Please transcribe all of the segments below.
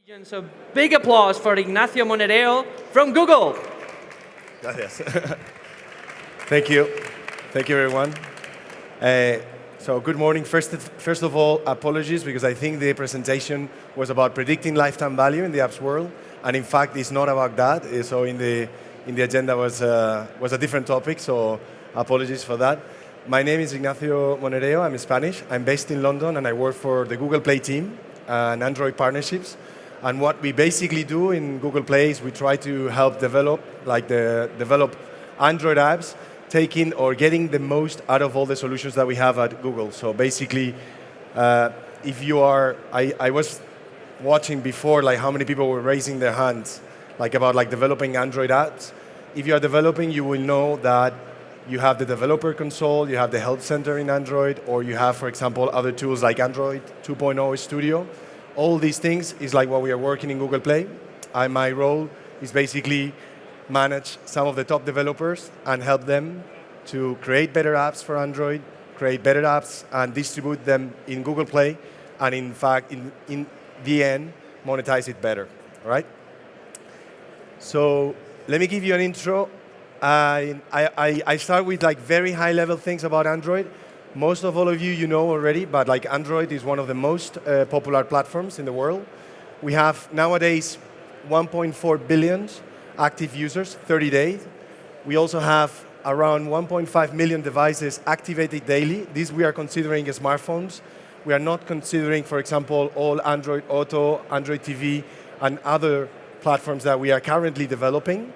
So big applause for Ignacio Monereo from Google. Gracias. Thank you. Thank you, everyone. So good morning. First of all, apologies, because I think the presentation was about predicting lifetime value in the apps world, and in fact, it's not about that. So in the agenda was a different topic, so apologies for that. My name is Ignacio Monereo. I'm Spanish. I'm based in London, and I work for the Google Play team and Android partnerships. And what we basically do in Google Play is we try to help develop Android apps, taking or getting the most out of all the solutions that we have at Google. So basically, if you are, I was watching before like how many people were raising their hands about developing Android apps. If you are developing, you will know that you have the developer console, you have the help center in Android, or you have, for example, other tools like Android 2.0 Studio. All these things is like what we are working in Google Play. And my role is basically manage some of the top developers and help them to create better apps for Android, create better apps and distribute them in Google Play, and in fact, in the end, monetize it better, all right? So let me give you an intro. I start with very high-level things about Android. Most of all of you know already, but Android is one of the most popular platforms in the world. We have nowadays 1.4 billion active users, 30 days. We also have around 1.5 million devices activated daily. These we are considering as smartphones. We are not considering, for example, all Android Auto, Android TV, and other platforms that we are currently developing.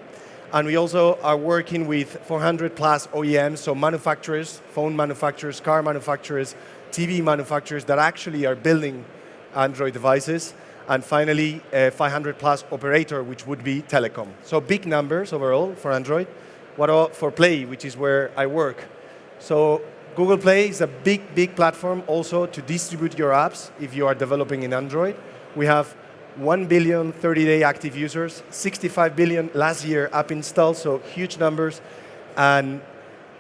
And we also are working with 400 plus OEMs, so manufacturers, phone manufacturers, car manufacturers, TV manufacturers that actually are building Android devices. And finally, 500 plus operator, which would be telecom. So big numbers overall for Android. What for Play, which is where I work. So Google Play is a big platform also to distribute your apps if you are developing in Android. We have 1 billion 30-day active users, 65 billion last year app installs, so huge numbers. And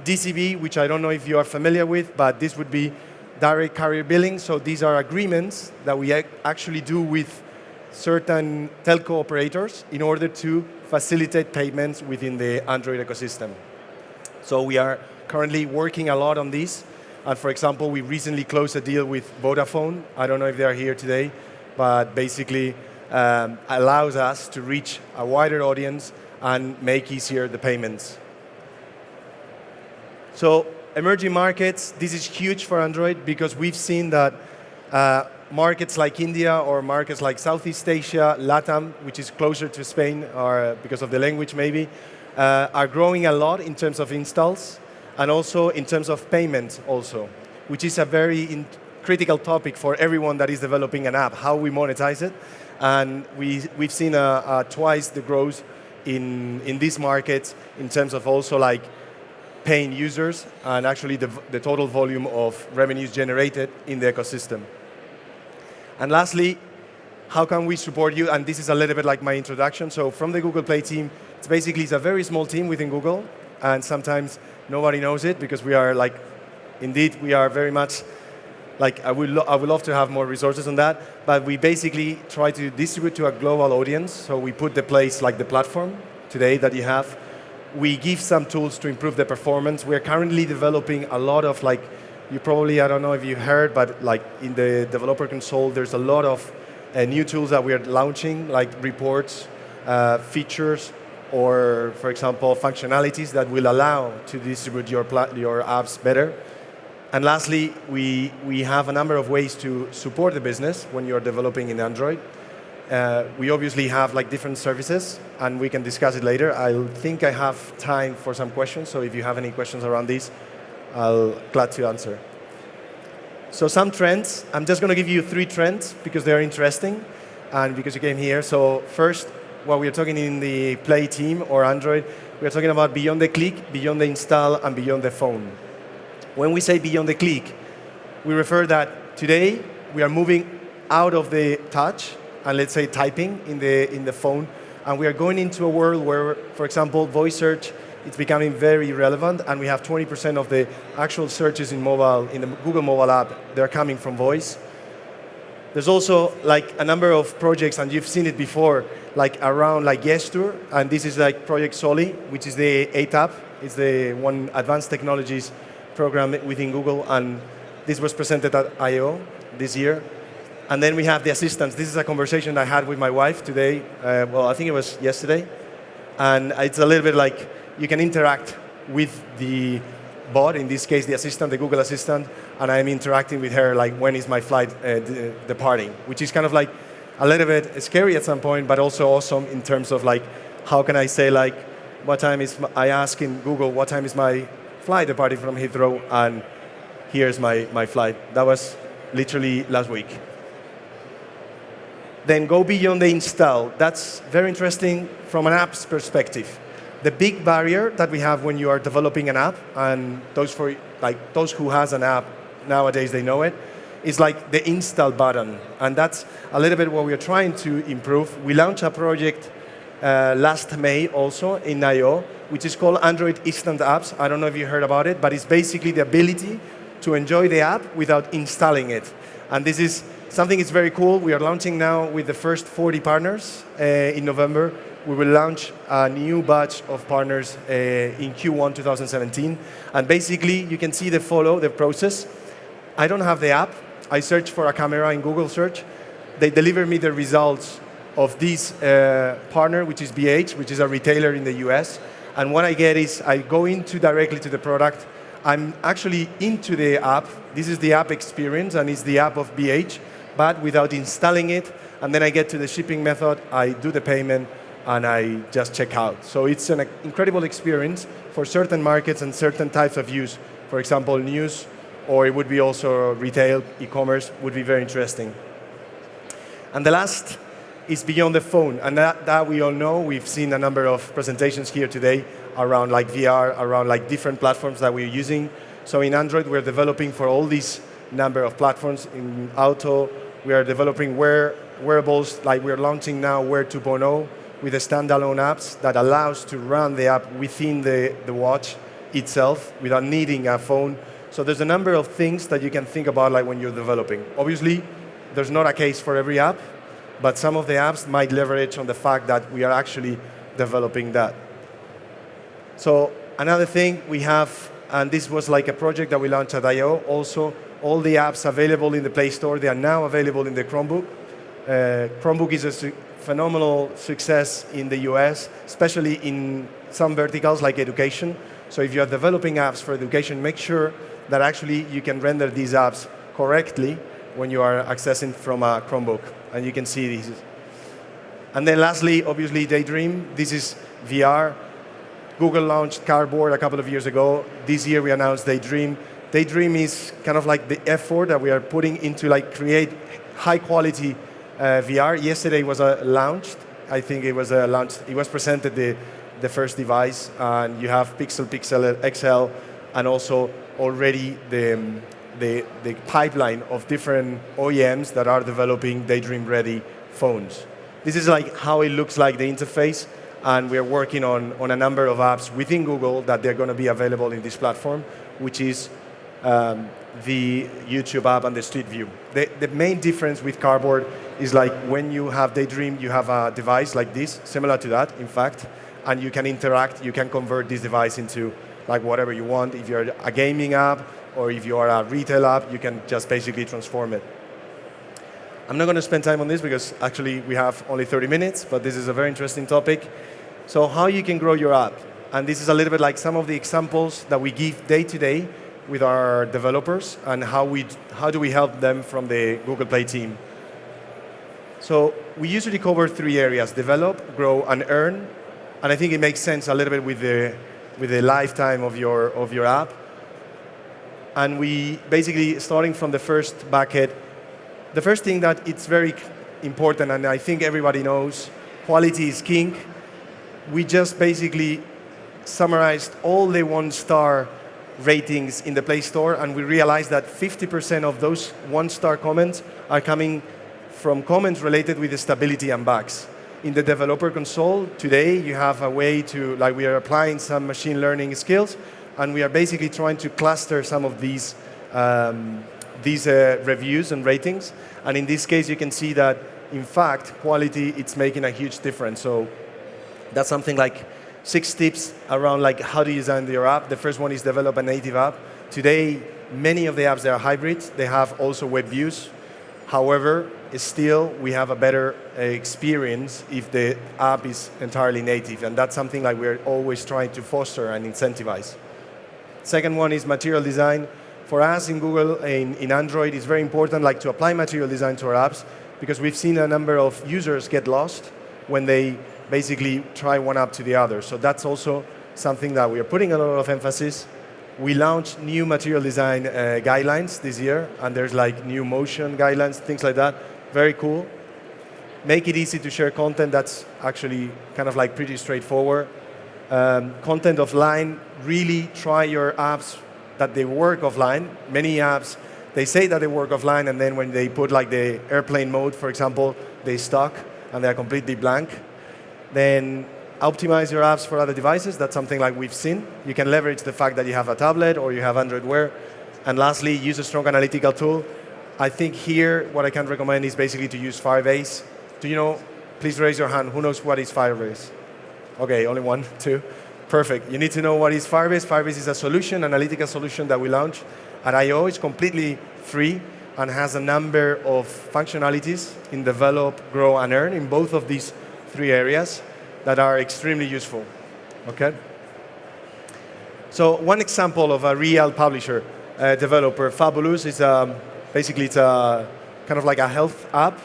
DCB, which I don't know if you are familiar with, but this would be direct carrier billing. So these are agreements that we actually do with certain telco operators in order to facilitate payments within the Android ecosystem. So we are currently working a lot on this. And for example, we recently closed a deal with Vodafone. I don't know if they are here today, but basically allows us to reach a wider audience and make easier the payments. So emerging markets, this is huge for Android because we've seen that markets like India or markets like Southeast Asia, LATAM, which is closer to Spain, or because of the language maybe, are growing a lot in terms of installs and also in terms of payments also, which is a very critical topic for everyone that is developing an app, how we monetize it. And we've seen twice the growth in these markets in terms of also paying users and actually the total volume of revenues generated in the ecosystem. And lastly, how can we support you? And this is a little bit like my introduction. So from the Google Play team, it's a very small team within Google, and sometimes nobody knows it because we are indeed, we are very much I would love to have more resources on that, but we basically try to distribute to a global audience. So we put the place the platform today that you have. We give some tools to improve the performance. We're currently developing a lot of you probably, I don't know if you heard, but in the developer console, there's a lot of new tools that we are launching, reports, features, or for example, functionalities that will allow to distribute your apps better. And lastly, we have a number of ways to support the business when you're developing in Android. We obviously have different services, and we can discuss it later. I think I have time for some questions, so if you have any questions around this, I'll glad to answer. So some trends. I'm just going to give you 3 trends because they're interesting and because you came here. So first, what we are talking in the Play team or Android, we are talking about beyond the click, beyond the install, and beyond the phone. When we say beyond the click, we refer that today we are moving out of the touch and let's say typing in the phone, and we are going into a world where, for example, voice search it's becoming very relevant, and we have 20% of the actual searches in the Google mobile app, they're coming from voice. There's also like a number of projects, and you've seen it before, like around like Gesture, and this is like Project Soli, which is the ATAP. It's the one advanced technologies program within Google, and this was presented at I/O this year. And then we have the assistants. This is a conversation I had with my wife today. Well, I think it was yesterday. And it's a little bit like you can interact with the bot, in this case, the assistant, the Google Assistant, and I'm interacting with her like, when is my flight departing, which is kind of like a little bit scary at some point, but also awesome in terms of like, how can I say like, what time is, I ask in Google, what time is my flight departing from Heathrow, and here's my flight. That was literally last week. Then go beyond the install. That's very interesting from an app's perspective. The big barrier that we have when you are developing an app, and those who has an app nowadays, they know it, is like the install button. And that's a little bit what we are trying to improve. We launched a project last May also in I/O, which is called Android Instant Apps. I don't know if you heard about it, but it's basically the ability to enjoy the app without installing it. And this is something that's very cool. We are launching now with the first 40 partners in November. We will launch a new batch of partners in Q1 2017. And basically, you can see the process. I don't have the app. I search for a camera in Google search. They deliver me the results of this partner, which is BH, which is a retailer in the US. And what I get is I go directly to the product. I'm actually into the app. This is the app experience, and it's the app of BH, but without installing it. And then I get to the shipping method, I do the payment, and I just check out. So it's an incredible experience for certain markets and certain types of use. For example, news, or it would be also retail, e-commerce, would be very interesting. And the last is beyond the phone, and that we all know. We've seen a number of presentations here today around like VR, around like different platforms that we're using. So in Android, we're developing for all these number of platforms. In Auto, we are developing wearables, like we're launching now Wear 2.0 with the standalone apps that allows to run the app within the watch itself without needing a phone. So there's a number of things that you can think about like when you're developing. Obviously, there's not a case for every app, but some of the apps might leverage on the fact that we are actually developing that. So another thing we have, and this was like a project that we launched at I/O, also all the apps available in the Play Store, they are now available in the Chromebook. Chromebook is a phenomenal success in the US, especially in some verticals like education. So if you are developing apps for education, make sure that actually you can render these apps correctly when you are accessing from a Chromebook. And you can see these. And then lastly, obviously, Daydream. This is VR. Google launched Cardboard a couple of years ago. This year we announced Daydream. Daydream is kind of like the effort that we are putting into like create high quality VR. Yesterday was launched. I think it was launched. It was presented the first device, and you have Pixel XL, and also already the pipeline of different OEMs that are developing Daydream-ready phones. This is like how it looks like the interface, and we're working on a number of apps within Google that they're going to be available in this platform, which is the YouTube app and the Street View. The main difference with Cardboard is like when you have Daydream, you have a device like this, similar to that, in fact, and you can interact, you can convert this device into like whatever you want. If you're a gaming app or if you are a retail app, you can just basically transform it. I'm not going to spend time on this because actually we have only 30 minutes, but this is a very interesting topic. So how you can grow your app. And this is a little bit like some of the examples that we give day to day with our developers and how do we help them from the Google Play team. So we usually cover 3 areas: develop, grow, and earn. And I think it makes sense a little bit with the lifetime of your app. And we basically, starting from the first bucket, the first thing that it's very important, and I think everybody knows, quality is king. We just basically summarized all the 1-star ratings in the Play Store, and we realized that 50% of those 1-star comments are coming from comments related with the stability and bugs. In the developer console, today you have a way to, like we are applying some machine learning skills, and we are basically trying to cluster some of these these reviews and ratings. And in this case, you can see that, in fact, quality, it's making a huge difference. So that's something like 6 tips around like how to design your app. The first one is develop a native app. Today, many of the apps, they are hybrids. They have also web views. However, still, we have a better experience if the app is entirely native. And that's something like we're always trying to foster and incentivize. Second one is material design. For us in Google, in Android, it's very important like to apply material design to our apps, because we've seen a number of users get lost when they basically try one app to the other. So that's also something that we are putting a lot of emphasis. We launched new material design guidelines this year, and there's like new motion guidelines, things like that. Very cool. Make it easy to share content. That's actually kind of like pretty straightforward. Content offline, really try your apps that they work offline. Many apps, they say that they work offline, and then when they put like the airplane mode, for example, they stuck and they're completely blank. Then optimize your apps for other devices. That's something like we've seen. You can leverage the fact that you have a tablet or you have Android Wear. And lastly, use a strong analytical tool. I think here, what I can recommend is basically to use Firebase. Do you know, please raise your hand, who knows what is Firebase? Okay, only 1, 2. Perfect. You need to know what is Firebase. Firebase is a solution, analytical solution that we launched at I/O. It's completely free and has a number of functionalities in develop, grow, and earn in both of these 3 areas that are extremely useful. Okay? So one example of a real publisher developer, Fabulous, is basically it's a kind of like a health app,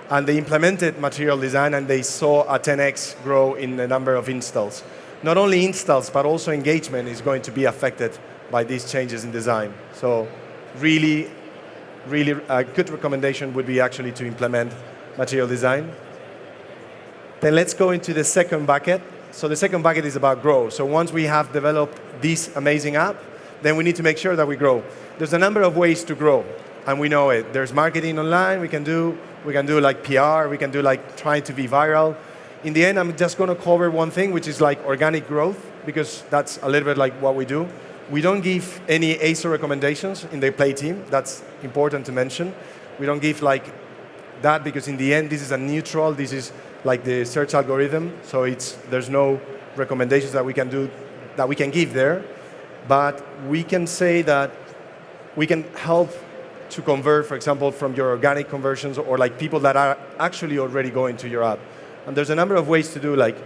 and they implemented material design, and they saw a 10x grow in the number of installs. Not only installs, but also engagement is going to be affected by these changes in design. So really, really a good recommendation would be actually to implement material design. Then let's go into the second bucket. So the second bucket is about growth. So once we have developed this amazing app, then we need to make sure that we grow. There's a number of ways to grow, and we know it. There's marketing online, we can do like PR, we can do like trying to be viral. In the end, I'm just going to cover one thing, which is like organic growth, because that's a little bit like what we do. We don't give any ASO recommendations in the Play team. That's important to mention. We don't give like that, because in the end, this is a neutral, this is like the search algorithm, so there's no recommendations that we can do, that we can give there. But we can say that we can help to convert, for example, from your organic conversions, or like people that are actually already going to your app. And there's a number of ways to do, like,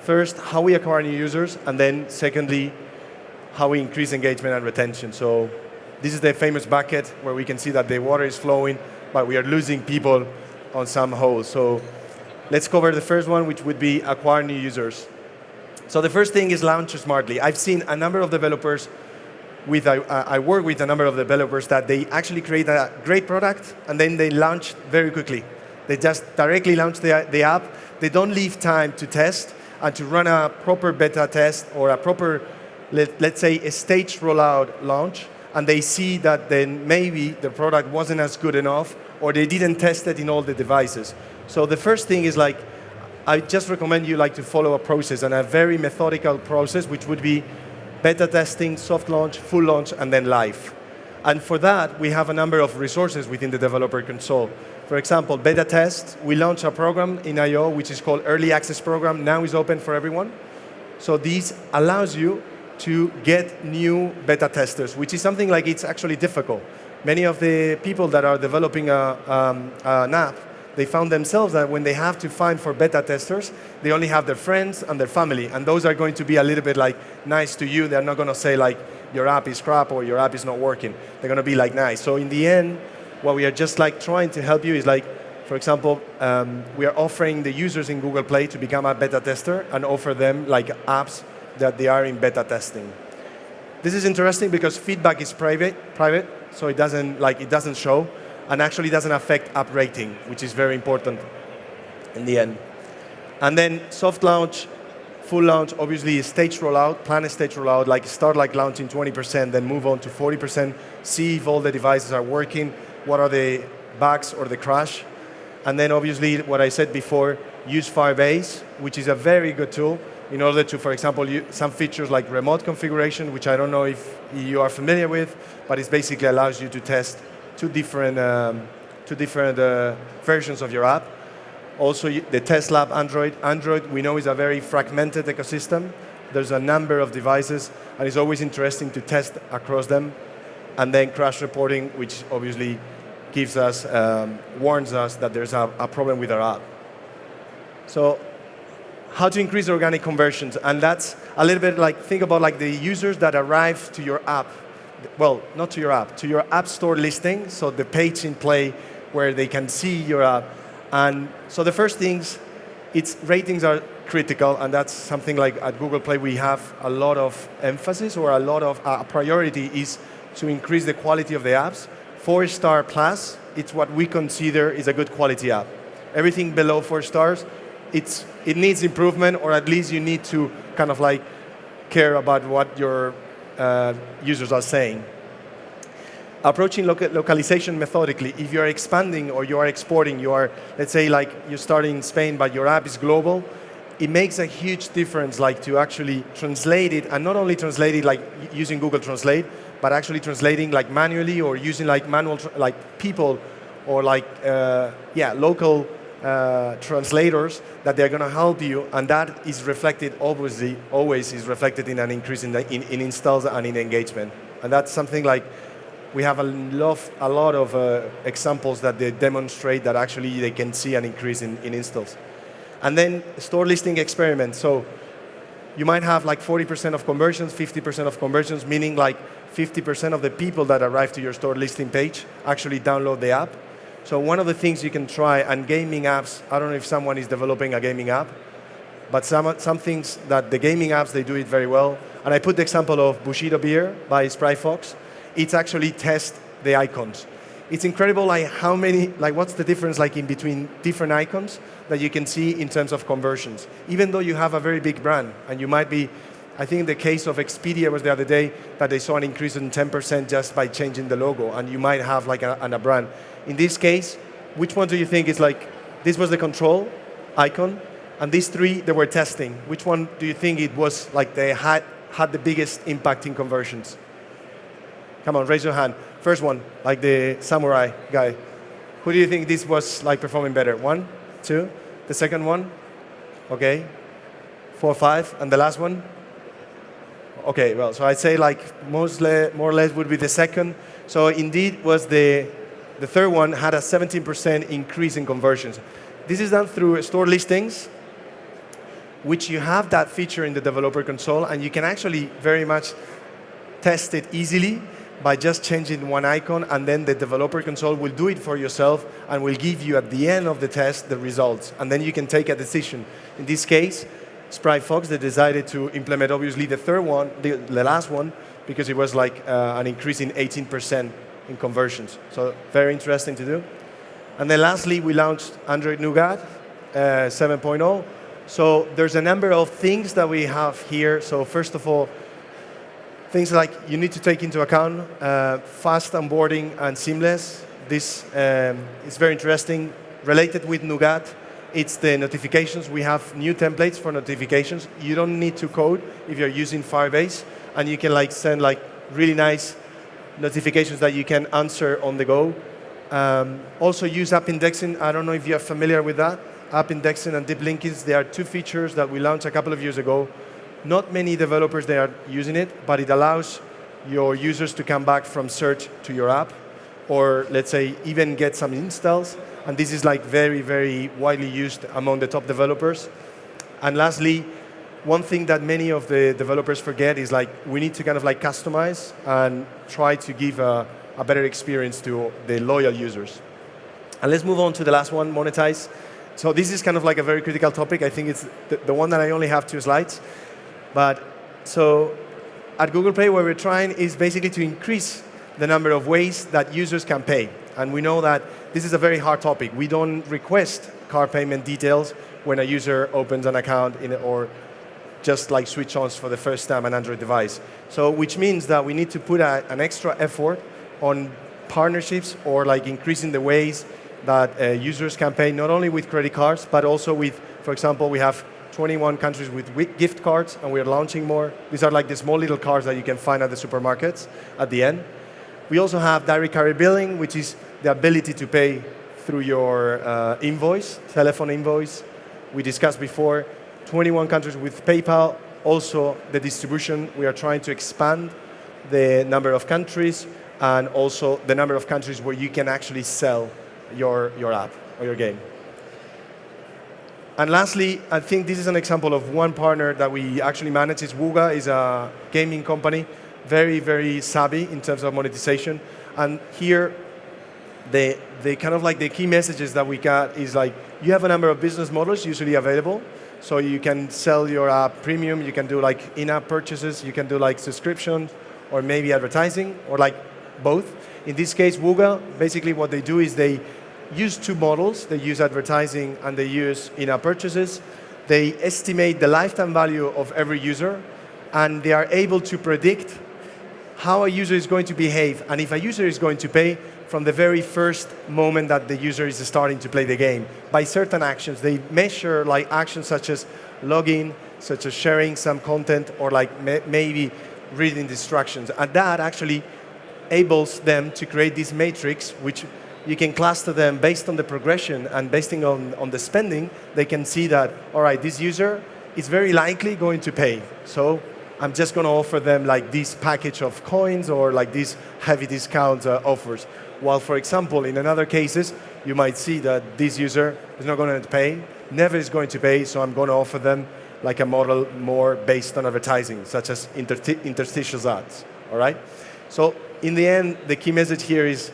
first, how we acquire new users, and then secondly, how we increase engagement and retention. So this is the famous bucket where we can see that the water is flowing, but we are losing people on some holes. So let's cover the first one, which would be acquire new users. So the first thing is launch smartly. I've seen a number of developers I work with a number of developers that they actually create a great product and then they launch very quickly. They just directly launch the app. They don't leave time to test and to run a proper beta test or a proper, let's say, a staged rollout launch, and they see that then maybe the product wasn't as good enough or they didn't test it in all the devices. So the first thing is like, I just recommend you like to follow a process, and a very methodical process, which would be beta testing, soft launch, full launch, and then live. And for that, we have a number of resources within the developer console. For example, beta test, we launched a program in I/O which is called Early Access Program. Now is open for everyone. So this allows you to get new beta testers, which is something like it's actually difficult. Many of the people that are developing an app, they found themselves that when they have to find for beta testers, they only have their friends and their family, and those are going to be a little bit like nice to you. They're not going to say like your app is crap or your app is not working. They're going to be like nice. So in the end, what we are just like trying to help you is like, for example, we are offering the users in Google Play to become a beta tester and offer them like apps that they are in beta testing. This is interesting because feedback is private, so it doesn't show, and actually doesn't affect app rating, which is very important in the end. And then soft launch, full launch, obviously stage rollout, plan a stage rollout, like start like launching 20%, then move on to 40%, see if all the devices are working, what are the bugs or the crash. And then obviously what I said before, use Firebase, which is a very good tool in order to, for example, some features like remote configuration, which I don't know if you are familiar with, but it basically allows you to test two different versions of your app. Also, the Tesla app Android. Android, we know, is a very fragmented ecosystem. There's a number of devices, and it's always interesting to test across them. And then crash reporting, which obviously gives us, warns us that there's a problem with our app. So how to increase organic conversions. And that's a little bit like, think about like the users that arrive to your app. Well, not to your app, to your app store listing, so the page in play where they can see your app. And so the first things, its ratings are critical, and that's something like at Google Play we have a lot of emphasis, or a lot of priority is to increase the quality of the apps. 4-star plus, it's what we consider is a good quality app. Everything below 4 stars, it needs improvement, or at least you need to kind of like care about what your users are saying. Approaching localization methodically. If you are expanding or you are exporting, you are, let's say, like you start in Spain, but your app is global, it makes a huge difference, like to actually translate it, and not only translate it like using Google Translate, but actually translating like manually, or using like manual, like people, or like local translators that they're going to help you, and that is reflected, obviously, always is reflected in an increase in installs and in engagement. And that's something like we have a lot of examples that they demonstrate that actually they can see an increase in installs. And then store listing experiment. So you might have like 40% of conversions, 50% of conversions, meaning like 50% of the people that arrive to your store listing page actually download the app. So one of the things you can try, and gaming apps, I don't know if someone is developing a gaming app, but some things that the gaming apps, they do it very well. And I put the example of Bushido Beer by Sprite Fox. It's actually test the icons. It's incredible like how many, like what's the difference like in between different icons that you can see in terms of conversions. Even though you have a very big brand, and you might be, I think in the case of Expedia was the other day that they saw an increase in 10% just by changing the logo, and you might have like a brand. In this case, which one do you think is like, this was the control icon, and these three they were testing. Which one do you think it was like they had the biggest impact in conversions? Come on, raise your hand. First one, like the samurai guy. Who do you think this was like performing better? 1, 2, the second one? Okay, 4, 5, and the last one? Okay, well, so I'd say like more or less would be the second. So indeed was the third one had a 17% increase in conversions. This is done through store listings, which you have that feature in the developer console, and you can actually very much test it easily by just changing one icon, and then the developer console will do it for yourself and will give you at the end of the test the results, and then you can take a decision. In this case, Sprite Fox, they decided to implement obviously the third one, the last one, because it was like an increase in 18% in conversions. So very interesting to do. And then lastly, we launched Android Nougat 7.0. So there's a number of things that we have here. So first of all, things like you need to take into account fast onboarding and seamless. This is very interesting. Related with Nougat, it's the notifications. We have new templates for notifications. You don't need to code if you're using Firebase, and you can like send like really nice notifications that you can answer on the go. Also use app indexing. I don't know if you're familiar with that. App indexing and deep linkings, they are two features that we launched a couple of years ago. Not many developers they are using it, but it allows your users to come back from search to your app, or let's say even get some installs. And this is like very, very widely used among the top developers. And lastly, one thing that many of the developers forget is like we need to kind of like customize and try to give a better experience to the loyal users. And let's move on to the last one, monetize. So this is kind of like a very critical topic. I think it's the one that I only have 2 slides. But so at Google Play, what we're trying is basically to increase the number of ways that users can pay. And we know that this is a very hard topic. We don't request card payment details when a user opens an account or just like switch on for the first time an Android device. So which means that we need to put an extra effort on partnerships, or like increasing the ways that users can pay, not only with credit cards, but also with, for example, we have 21 countries with gift cards, and we're launching more. These are like the small little cards that you can find at the supermarkets at the end. We also have direct carrier billing, which is the ability to pay through your invoice, telephone invoice. We discussed before, 21 countries with PayPal. Also, the distribution, we are trying to expand the number of countries and also the number of countries where you can actually sell your app or your game. And lastly, I think this is an example of one partner that we actually manage. Is Wooga, is a gaming company, very, very savvy in terms of monetization. And here, the kind of like the key messages that we got is like, you have a number of business models usually available. So you can sell your app premium, you can do like in-app purchases, you can do like subscription, or maybe advertising, or like both. In this case, Wooga, basically what they do is they use two models. They use advertising and they use in-app purchases. They estimate the lifetime value of every user, and they are able to predict how a user is going to behave and if a user is going to pay from the very first moment that the user is starting to play the game by certain actions. They measure like actions such as login, such as sharing some content, or like maybe reading instructions. And that actually enables them to create this matrix, which you can cluster them based on the progression and based on the spending. They can see that, all right, this user is very likely going to pay. So I'm just going to offer them like this package of coins or like these heavy discount offers. While, for example, in other cases, you might see that this user is not going to pay, never is going to pay, so I'm going to offer them like a model more based on advertising, such as interstitial ads, all right? So in the end, the key message here is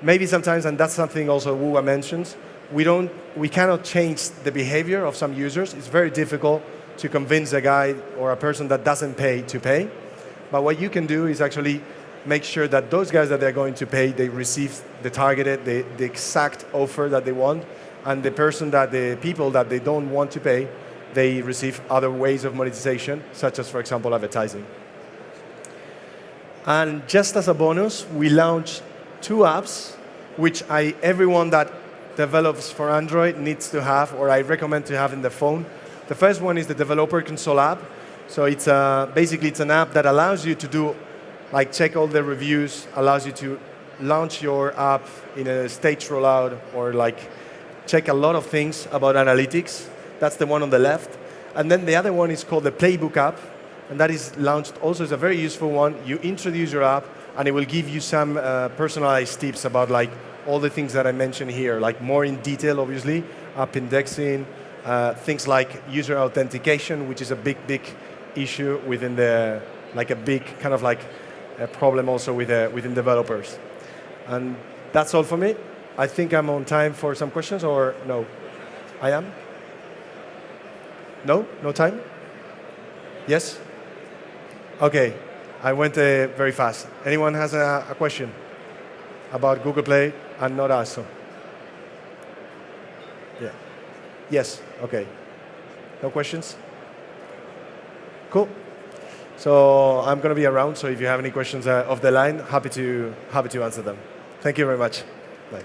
maybe sometimes, and that's something also Wooga mentions, we cannot change the behavior of some users. It's very difficult to convince a guy or a person that doesn't pay to pay. But what you can do is actually make sure that those guys that they're going to pay, they receive the targeted, the exact offer that they want, and the people that they don't want to pay, they receive other ways of monetization, such as, for example, advertising. And just as a bonus, we launched two apps, which everyone that develops for Android needs to have, or I recommend to have in the phone. The first one is the Developer Console app. So it's basically it's an app that allows you to do, like check all the reviews, allows you to launch your app in a stage rollout, or like check a lot of things about analytics. That's the one on the left. And then the other one is called the Playbook app, and that is launched also as a very useful one. You introduce your app, and it will give you some personalized tips about like all the things that I mentioned here, like more in detail, obviously, app indexing, things like user authentication, which is a big issue within like a big kind of like a problem also within developers. And that's all for me. I think I'm on time for some questions, or no? I am? No? No time? Yes? Okay. I went very fast. Anyone has a question about Google Play and not us? So. Yeah. Yes. Okay. No questions? Cool. So I'm going to be around. So if you have any questions off the line, happy to answer them. Thank you very much. Bye.